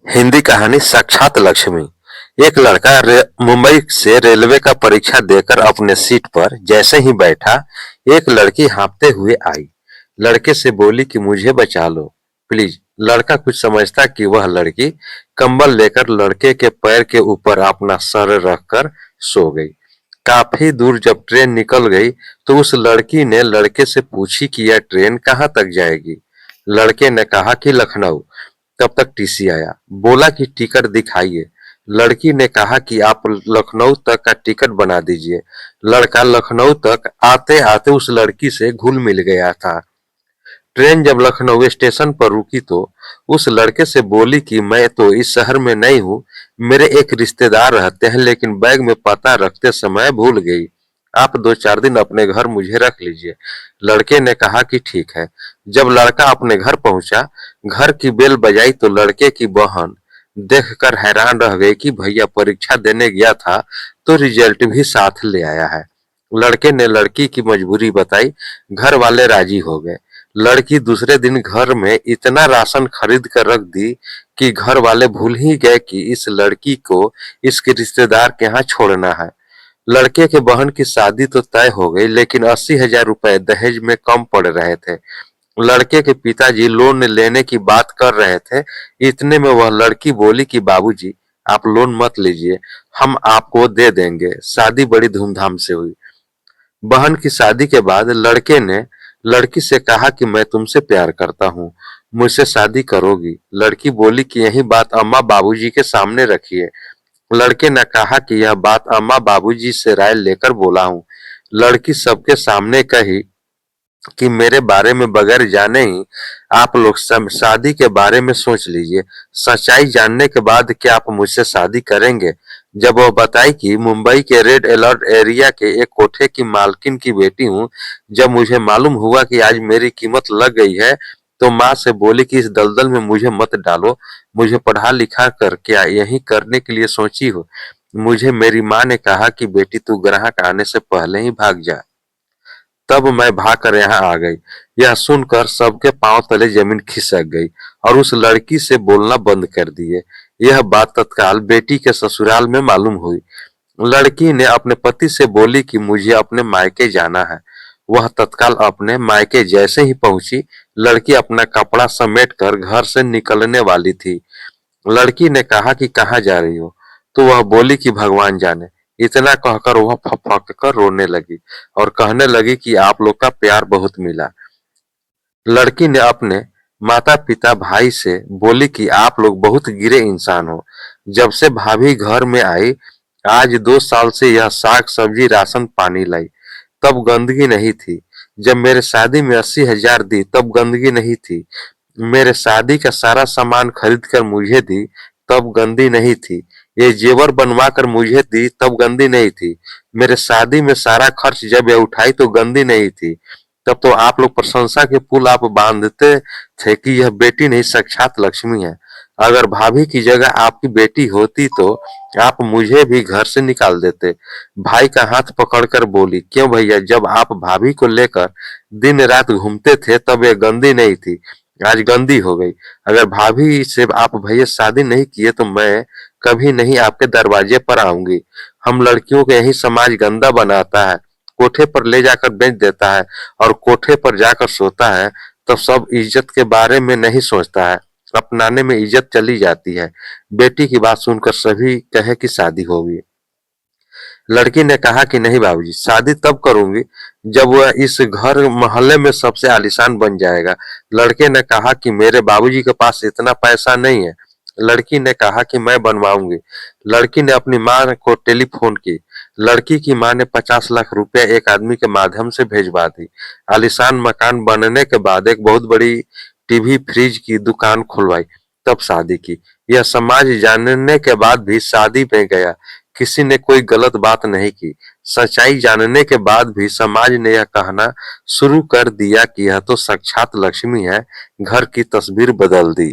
हिंदी कहानी साक्षात लक्ष्मी। एक लड़का मुंबई से रेलवे का परीक्षा देकर अपने सीट पर जैसे ही बैठा, एक लड़की हाँफते हुए आई। लड़के से बोली कि मुझे बचा लो प्लीज। लड़का कुछ समझता कि वह लड़की कंबल लेकर लड़के के पैर के ऊपर अपना सर रखकर सो गई। काफी दूर जब ट्रेन निकल गई तो उस लड़की ने लड़के से पूछी कि यह ट्रेन कहाँ तक जाएगी। लड़के ने कहा कि लखनऊ। तब तक टीसी आया, बोला कि टिकट दिखाइए। लड़की ने कहा कि आप लखनऊ तक का टिकट बना दीजिए। लड़का लखनऊ तक आते आते उस लड़की से घुल मिल गया था। ट्रेन जब लखनऊ स्टेशन पर रुकी तो उस लड़के से बोली कि मैं तो इस शहर में नहीं हूँ, मेरे एक रिश्तेदार रहते हैं, लेकिन बैग में पता रखते समय भूल गई। आप 2-4 दिन अपने घर मुझे रख लीजिए। लड़के ने कहा कि ठीक है। जब लड़का अपने घर पहुंचा, घर की बेल बजाई तो लड़के की बहन देखकर हैरान रह गई कि भैया परीक्षा देने गया था तो रिजल्ट भी साथ ले आया है। लड़के ने लड़की की मजबूरी बताई, घर वाले राजी हो गए। लड़की दूसरे दिन घर में इतना राशन खरीद कर रख दी कि घर वाले भूल ही गए कि इस लड़की को इसके रिश्तेदार के यहाँ छोड़ना है। लड़के के बहन की शादी तो तय हो गई, लेकिन 80,000 रुपए दहेज में कम पड़ रहे थे। लड़के के पिताजी लोन लेने की बात कर रहे थे। इतने में वह लड़की बोली कि बाबूजी, आप लोन मत लीजिए, हम आपको दे देंगे। शादी बड़ी धूमधाम से हुई। बहन की शादी के बाद लड़के ने लड़की से कहा कि मैं तुमसे प्यार करता हूँ, मुझसे शादी करोगी? लड़की बोली कि यही बात अम्मा बाबूजी के सामने रखिए। लड़के ने कहा कि यह बात अम्मा बाबूजी से राय लेकर बोला हूँ। लड़की सबके सामने कही कि मेरे बारे में बगैर जाने ही आप लोग शादी के बारे में सोच लीजिए। सच्चाई जानने के बाद क्या आप मुझसे शादी करेंगे? जब वह बताई कि मुंबई के रेड अलर्ट एरिया के एक कोठे की मालकिन की बेटी हूँ, जब मुझे मालूम हुआ कि आज मेरी कीमत लग गई है तो माँ से बोली कि इस दलदल में मुझे मत डालो, मुझे पढ़ा लिखा कर क्या यही करने के लिए सोची हो? मुझे मेरी माँ ने कहा कि बेटी तू ग्राहक आने से पहले ही भाग जा। तब मैं भागकर यहाँ आ गई। यह सुनकर सबके पांव तले जमीन खिसक गई और उस लड़की से बोलना बंद कर दिए। यह बात तत्काल बेटी के ससुराल में मालूम हुई। लड़की ने अपने पति से बोली कि मुझे अपने मायके जाना है। वह तत्काल अपने मायके जैसे ही पहुंची, लड़की अपना कपड़ा समेट कर घर से निकलने वाली थी। लड़की ने कहा कि कहाँ जा रही हो? तो वह बोली कि भगवान जाने। इतना कहकर वह फक कर रोने लगी और कहने लगी कि आप लोग का प्यार बहुत मिला। लड़की ने अपने माता पिता भाई से बोली कि आप लोग बहुत गिरे इंसान हो। जब से भाभी घर में आई, आज 2 साल से यह साग सब्जी राशन पानी लाई, तब गंदगी नहीं थी। जब मेरे शादी में 80,000 दी तब गंदगी नहीं थी। मेरे शादी का सारा सामान खरीद कर मुझे दी तब गंदी नहीं थी। ये जेवर बनवा कर मुझे दी तब गंदी नहीं थी। मेरे शादी में सारा खर्च जब ये उठाई तो गंदी नहीं थी। तब तो आप लोग प्रशंसा के पुल आप बांधते थे कि यह बेटी नहीं साक्षात लक्ष्मी है। अगर भाभी की जगह आपकी बेटी होती तो आप मुझे भी घर से निकाल देते। भाई का हाथ पकड़कर बोली, क्यों भैया, जब आप भाभी को लेकर दिन रात घूमते थे तब ये गंदी नहीं थी, आज गंदी हो गई। अगर भाभी से आप भैया शादी नहीं किए तो मैं कभी नहीं आपके दरवाजे पर आऊंगी। हम लड़कियों को यही समाज गंदा बनाता है, कोठे पर ले जाकर बेच देता है और कोठे पर जाकर सोता है, तब सब इज्जत के बारे में नहीं सोचता है। अपनाने में इज्जत चली जाती है। बेटी की बात सुनकर सभी कहे कि शादी होगी। लड़की ने कहा कि नहीं बाबूजी, शादी तब करूंगी जब वह इस घर मोहल्ले में सबसे आलीशान बन जाएगा। लड़के ने कहा कि मेरे बाबूजी के पास इतना पैसा नहीं है। लड़की ने कहा कि मैं बनवाऊंगी। लड़की ने अपनी माँ को टेलीफोन की। लड़की की माँ ने 50 लाख रुपया एक आदमी के माध्यम से भेजवा दी। आलीशान मकान बनने के बाद एक बहुत बड़ी टीवी फ्रिज की दुकान खुलवाई, तब शादी की। यह समाज जानने के बाद भी शादी में गया, किसी ने कोई गलत बात नहीं की। सच्चाई जानने के बाद भी समाज ने यह कहना शुरू कर दिया कि यह तो साक्षात लक्ष्मी है, घर की तस्वीर बदल दी।